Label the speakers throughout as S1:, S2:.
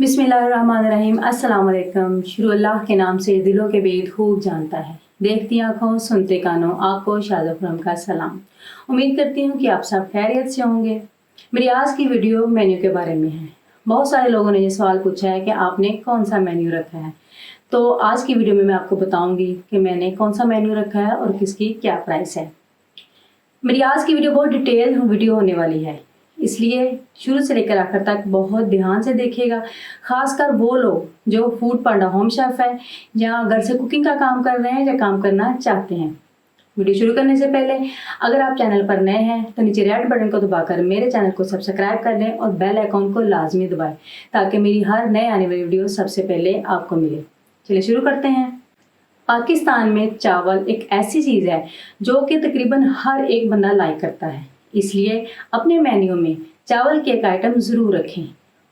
S1: बिस्मिल्लाहिर्रहमानिर्रहीम। अस्सलाम वालेकुम। शुरू अल्लाह के नाम से, दिलों के भेद खूब जानता है, देखती आँखों सुनते कानों, आपको शाद खुरम का सलाम। उम्मीद करती हूँ कि आप सब खैरियत से होंगे। मेरी आज की वीडियो मेन्यू के बारे में है। बहुत सारे लोगों ने ये सवाल पूछा है कि आपने कौन सा मेन्यू रखा है। तो आज की वीडियो में मैं आपको बताऊँगी कि मैंने कौन सा मेन्यू रखा है और किसकी क्या प्राइस है। मेरी आज की वीडियो बहुत डिटेल वीडियो होने वाली है, इसलिए शुरू से लेकर आखिर तक बहुत ध्यान से देखिएगा। खासकर वो लोग जो फूड पांडा होम शेफ है या घर से कुकिंग का काम कर रहे हैं या काम करना चाहते हैं। वीडियो शुरू करने से पहले अगर आप चैनल पर नए हैं तो नीचे रेड बटन को दबाकर मेरे चैनल को सब्सक्राइब कर लें और बेल आइकॉन को लाजमी दबाएं ताकि मेरी हर नए आने वाली वीडियो सबसे पहले आपको मिले। चलिए शुरू करते हैं। पाकिस्तान में चावल एक ऐसी चीज़ है जो कि तकरीबन हर एक बंदा लाइक करता है, इसलिए अपने मेन्यू में चावल के एक आइटम ज़रूर रखें।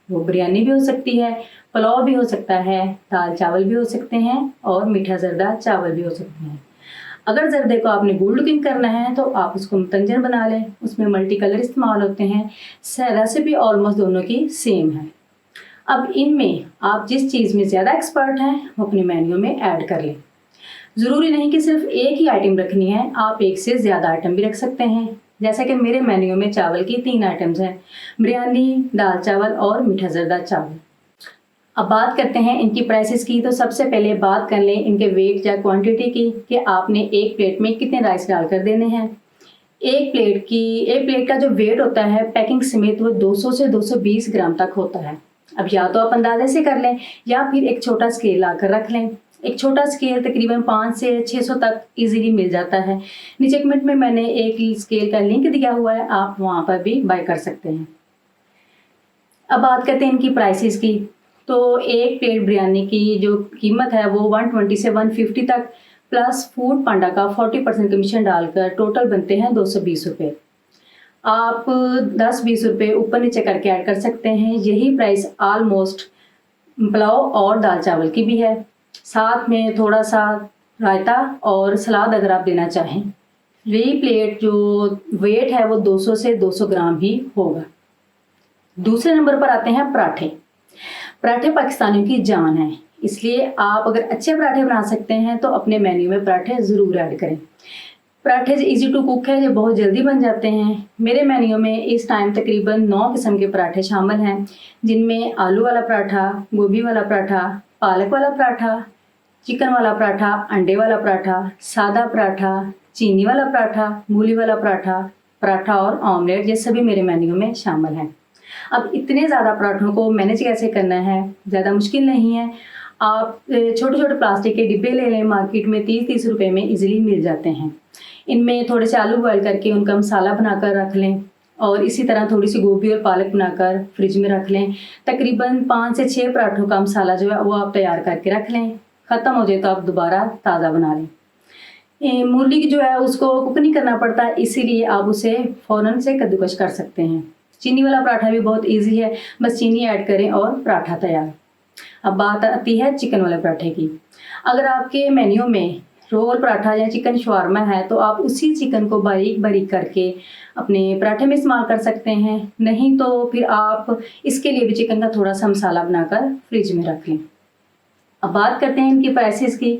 S1: वो बिरयानी भी हो सकती है, पुलाव भी हो सकता है, दाल चावल भी हो सकते हैं और मीठा जर्दा चावल भी हो सकते हैं। अगर जर्दे को आपने गुड लुकिंग करना है तो आप उसको मुतंजन बना लें, उसमें मल्टी कलर इस्तेमाल होते हैं। रेसिपी ऑलमोस्ट दोनों की सेम है। अब इनमें आप जिस चीज़ में ज़्यादा एक्सपर्ट हैं वो अपने मेन्यू में ऐड कर लें। ज़रूरी नहीं कि सिर्फ एक ही आइटम रखनी है, आप एक से ज़्यादा आइटम भी रख सकते हैं। जैसा कि मेरे मेन्यू में चावल की 3 आइटम्स हैं, बिरयानी, दाल चावल और मीठा जर्दा चावल। अब बात करते हैं इनकी प्राइसेस की। तो सबसे पहले बात कर लें इनके वेट या क्वांटिटी की कि आपने एक प्लेट में कितने राइस डालकर देने हैं। एक प्लेट का जो वेट होता है पैकिंग समेत वो 200 से 220 ग्राम तक होता है। अब या तो आप अंदाजे से कर लें या फिर एक छोटा स्केल लाकर रख लें। एक छोटा स्केल तकरीबन 500 से 600 तक इजीली मिल जाता है। नीचे कमेंट में मैंने एक स्केल का लिंक दिया हुआ है, आप वहाँ पर भी बाय कर सकते हैं। अब बात करते हैं इनकी प्राइसेस की। तो एक प्लेट बिरयानी की जो कीमत है वो 120 से 150 तक प्लस फूड पांडा का 40% कमीशन डालकर टोटल बनते हैं 220 रुपये। आप 10-20 रुपये ऊपर नीचे करके ऐड कर सकते हैं। यही प्राइस ऑलमोस्ट पुलाव और दाल चावल की भी है। साथ में थोड़ा सा रायता और सलाद अगर आप देना चाहें। यही प्लेट जो वेट है वो 200 से 200 ग्राम ही होगा। दूसरे नंबर पर आते हैं पराठे। पराठे पाकिस्तानियों की जान है, इसलिए आप अगर अच्छे पराठे बना सकते हैं तो अपने मेन्यू में पराठे ज़रूर ऐड करें। पराठे इजी टू कुक है, जो बहुत जल्दी बन जाते हैं। मेरे मेन्यू में इस टाइम तकरीबन 9 किस्म के पराठे शामिल हैं, जिनमें आलू वाला पराठा, गोभी वाला पराठा, पालक वाला पराठा, चिकन वाला पराठा, अंडे वाला पराठा, सादा पराठा, चीनी वाला पराठा, मूली वाला पराठा, पराठा और ऑमलेट, ये सभी मेरे मेन्यू में शामिल हैं। अब इतने ज़्यादा पराठों को मैनेज कैसे करना है, ज़्यादा मुश्किल नहीं है। आप छोटे छोटे प्लास्टिक के डिब्बे ले लें, मार्केट में 30-30 रुपये में इजीली मिल जाते हैं। इनमें थोड़े से आलू बॉयल करके उनका मसाला बनाकर रख लें और इसी तरह थोड़ी सी गोभी और पालक बनाकर फ्रिज में रख लें। तकरीबन 5 से 6 पराठों का मसाला जो है वो आप तैयार करके रख लें। ख़त्म हो जाए तो आप दोबारा ताज़ा बना लें। मूली जो है उसको कुक नहीं करना पड़ता, इसीलिए आप उसे फ़ौरन से कद्दूकश कर सकते हैं। चीनी वाला पराठा भी बहुत इजी है, बस चीनी ऐड करें और पराठा तैयार। अब बात आती है चिकन वाले पराठे की। अगर आपके मेन्यू में रोल पराठा या चिकन शवारमा है तो आप उसी चिकन को बारीक बारीक करके अपने पराठे में इस्तेमाल कर सकते हैं। नहीं तो फिर आप इसके लिए भी चिकन का थोड़ा सा मसाला बनाकर फ्रिज में रख लें। अब बात करते हैं इनकी प्राइसेस की।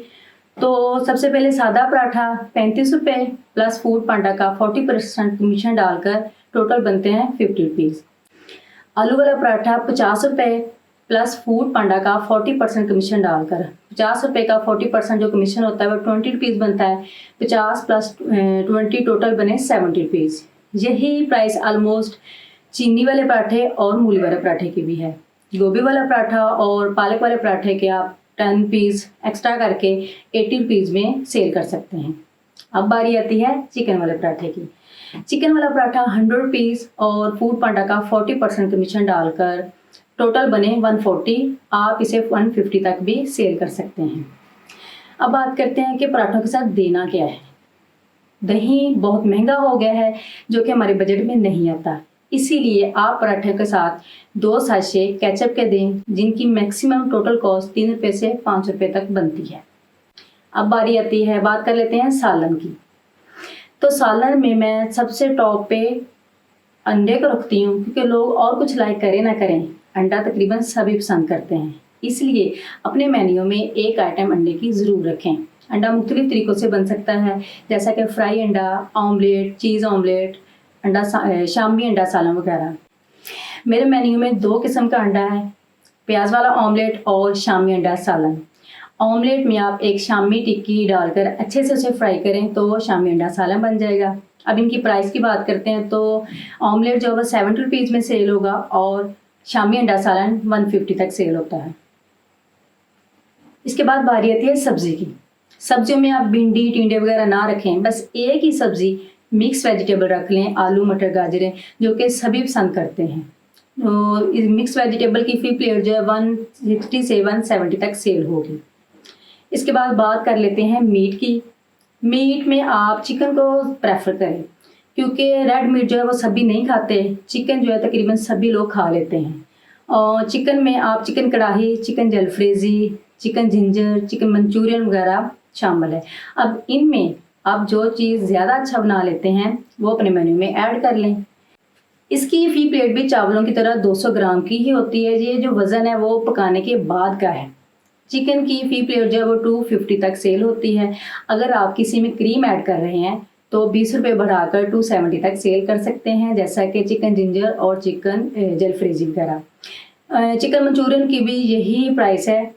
S1: तो सबसे पहले सादा पराठा 35 रुपये प्लस फूड पांडा का 40% कमीशन डालकर टोटल बनते हैं 50 रुपीज़। आलू वाला पराठा 50 रुपये प्लस फूड पांडा का 40% कमीशन डालकर 50 रुपये का 40% जो कमीशन होता है वो 20 रुपीज़ बनता है। 50 प्लस 20 टोटल बने 70 रुपीज़। यही प्राइस ऑलमोस्ट चीनी वाले पराठे और मूली वाले पराठे की भी है। गोभी वाला पराठा और पालक वाले पराठे के आप 10 पीस एक्स्ट्रा करके 80 रुपीज़ में सेल कर सकते हैं। अब बारी आती है चिकन वाले पराठे की। चिकन वाला पराठा 100 रुपीज़ और फूड पांडा का 40% कमीशन डालकर टोटल बने 140। आप इसे 150 तक भी सेल कर सकते हैं। अब बात करते हैं कि पराठों के साथ देना क्या है। दही बहुत महंगा हो गया है जो कि हमारे बजट में नहीं आता, इसीलिए आप पराठे के साथ 2 साशे केचप के दें, जिनकी मैक्सिमम टोटल कॉस्ट 3 रुपये से 5 रुपये तक बनती है। अब बारी आती है, बात कर लेते हैं सालन की। तो सालन में मैं सबसे टॉप पे अंडे को रखती हूँ, क्योंकि लोग और कुछ लाइक करें ना करें, अंडा तकरीबन सभी पसंद करते हैं, इसलिए अपने मेन्यू में एक आइटम अंडे की ज़रूर रखें। अंडा मुख्तलिफ तरीक़ों से बन सकता है, जैसा कि फ्राई अंडा, ऑमलेट, चीज़ ऑमलेट, शामी अंडा सालन वगैरह। मेरे मेन्यू में 2 किस्म का अंडा है, प्याज वाला ऑमलेट और शामी अंडा सालन। ऑमलेट में आप एक शामी टिक्की डालकर अच्छे से उसे फ्राई करें तो वो शामी अंडा सालन बन जाएगा। अब इनकी प्राइस की बात करते हैं तो ऑमलेट जो है वो 70 रुपीज़ में सेल होगा और शामी अंडा सालन 150 तक सेल होता है। इसके बाद बारी आती है सब्ज़ी की। सब्जियों में आप भिंडी, टिंडे वगैरह ना रखें, बस एक ही सब्ज़ी मिक्स वेजिटेबल रख लें, आलू, मटर, गाजरें, जो कि सभी पसंद करते हैं। तो इस मिक्स वेजिटेबल की फी प्लेट जो है 160 से 170 तक सेल होगी। इसके बाद बात कर लेते हैं मीट की। मीट में आप चिकन को प्रेफर करें, क्योंकि रेड मीट जो है वो सभी नहीं खाते, चिकन जो है तकरीबन सभी लोग खा लेते हैं। और चिकन में आप chicken kadhai, chicken jalfrezi, chicken ginger, chicken Manchurian वगैरह शामिल है। अब इनमें आप जो चीज़ ज़्यादा अच्छा बना लेते हैं वो अपने मेन्यू में ऐड कर लें। इसकी फ़ी प्लेट भी चावलों की तरह 200 ग्राम की ही होती है। ये जो वज़न है वो पकाने के बाद का है। चिकन की फ़ी प्लेट जो है वो 250 तक सेल होती है। अगर आप किसी में क्रीम ऐड कर रहे हैं तो 20 रुपये बढ़ाकर 270 तक सेल कर सकते हैं, जैसा कि चिकन जिंजर और चिकन जलफ्रेज़ी वगैरह। चिकन मंचूरियन की भी यही प्राइस है।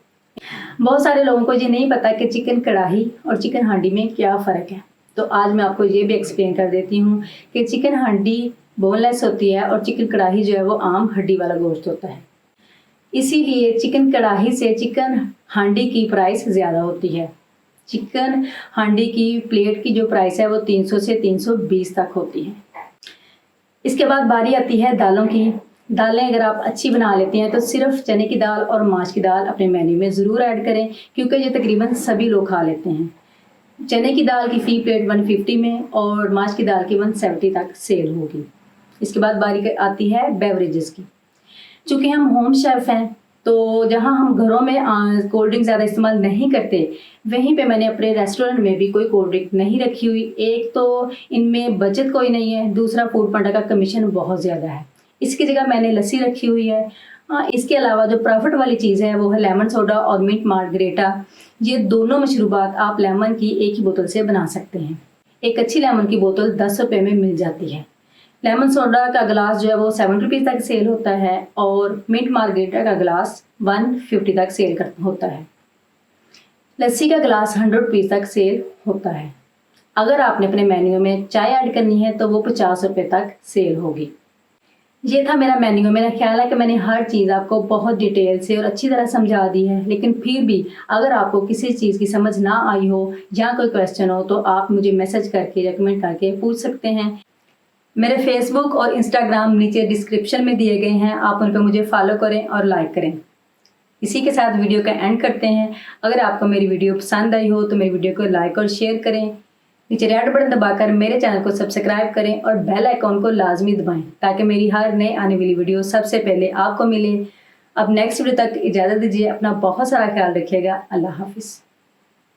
S1: बहुत सारे लोगों को ये नहीं पता कि चिकन कढ़ाई और चिकन हांडी में क्या फ़र्क है, तो आज मैं आपको ये भी एक्सप्लेन कर देती हूँ कि चिकन हांडी बोनलेस होती है और चिकन कढ़ाई जो है वो आम हड्डी वाला गोश्त होता है। इसीलिए चिकन कढ़ाई से चिकन हांडी की प्राइस ज़्यादा होती है। चिकन हांडी की प्लेट की जो प्राइस है वो 300 से 320 तक होती है। इसके बाद बारी आती है दालों की। दालें अगर आप अच्छी बना लेती हैं तो सिर्फ चने की दाल और माश की दाल अपने मेन्यू में ज़रूर ऐड करें, क्योंकि ये तकरीबन सभी लोग खा लेते हैं। चने की दाल की फ़ी प्लेट 150 में और माश की दाल की 170 तक सेल होगी। इसके बाद बारी आती है बेवरेजेस की। चूँकि हम होम शेफ़ हैं तो जहाँ हम घरों में कोल्ड ड्रिंक ज़्यादा इस्तेमाल नहीं करते, वहीं पे मैंने अपने रेस्टोरेंट में भी कोई कोल्ड ड्रिंक नहीं रखी हुई। एक तो इनमें बचत कोई नहीं है, दूसरा फूड पांडा का कमीशन बहुत ज़्यादा है। इसकी जगह मैंने लस्सी रखी हुई है। इसके अलावा जो प्रॉफिट वाली चीज़ है वो है लेमन सोडा और मिंट मार्गरेटा। ये दोनों मशरूबात आप लेमन की एक ही बोतल से बना सकते हैं। एक अच्छी लेमन की बोतल 10 रुपये में मिल जाती है। लेमन सोडा का गिलास जो है वो 70 रुपीज़ तक सेल होता है और मिंट मार्गरेटा का गिलास 150 तक सेल होता है। लस्सी का गिलास 100 रुपीज़ तक सेल होता है। अगर आपने अपने मेन्यू में चाय ऐड करनी है तो वो 50 रुपये तक सेल होगी। ये था मेरा मेन्यू। मेरा ख्याल है कि मैंने हर चीज़ आपको बहुत डिटेल से और अच्छी तरह समझा दी है, लेकिन फिर भी अगर आपको किसी चीज़ की समझ ना आई हो या कोई क्वेश्चन हो तो आप मुझे मैसेज करके या कमेंट करके पूछ सकते हैं। मेरे फेसबुक और इंस्टाग्राम नीचे डिस्क्रिप्शन में दिए गए हैं, आप उन पर मुझे फॉलो करें और लाइक करें। इसी के साथ वीडियो का एंड करते हैं। अगर आपको मेरी वीडियो पसंद आई हो तो मेरी वीडियो को लाइक और शेयर करें। नीचे रेड बटन दबाकर मेरे चैनल को सब्सक्राइब करें और बेल आइकॉन को लाजमी दबाएं, ताकि मेरी हर नए आने वाली वीडियो सबसे पहले आपको मिले। अब नेक्स्ट वीडियो तक इजाज़त दीजिए। अपना बहुत सारा ख्याल रखिएगा। अल्लाह हाफिज़।